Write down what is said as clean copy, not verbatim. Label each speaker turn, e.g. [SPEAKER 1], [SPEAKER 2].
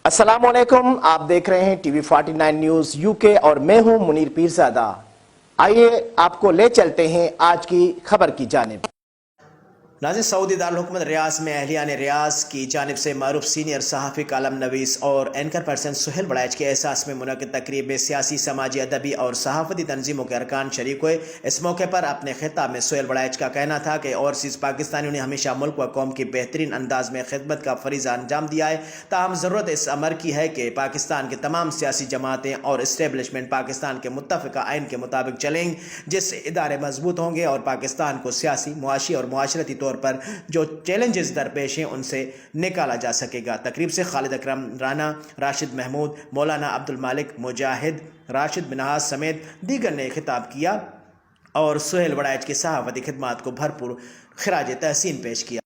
[SPEAKER 1] अस्सलामुअलैकुम, आप देख रहे हैं टीवी 49 न्यूज यूके और मैं हूं मुनीर पीरजादा। आइए आपको ले चलते हैं आज की खबर की जानिब। नाज़रीन, सऊदी दारुल-हुकूमत रियाज़ में अहलियान रियाज़ की जानिब से मरूफ सीनियर सहाफ़ी कालम नवीस और एंकर पर्सन सुहेल बड़ैच के एहसास में मुनक़िद तकरीब में सियासी, समाजी, अदबी और सहाफ़ती तंजीमों के अरकान शरीक हुए। इस मौके पर अपने खिताब में सुहेल बड़ैच का कहना था कि ओवरसीज़ पाकिस्तानियों ने हमेशा मुल्क व कौम की बेहतरीन अंदाज में खिदमत का फरीज़ा अंजाम दिया है। ताहम ज़रूरत इस अमर की है कि पाकिस्तान की तमाम सियासी जमातें और इस्टेबलिशमेंट पाकिस्तान के मुत्तफ़िक़ा आइन के मुताबिक चलेंगे, जिससे इदारे मजबूत होंगे और पाकिस्तान को सियासी, मुआशी और मुआशरती तौर पर जो चैलेंजेस दरपेश हैं उनसे निकाला जा सकेगा। तकरीब से खालिद अकरम राना, राशिद महमूद, मौलाना अब्दुल मालिक, मुजाहिद, राशिद बिनहास समेत दीगर ने खिताब किया और सुहेल बड़ैच की सहाफ़ती खिदमात को भरपूर खिराज तहसीन पेश किया।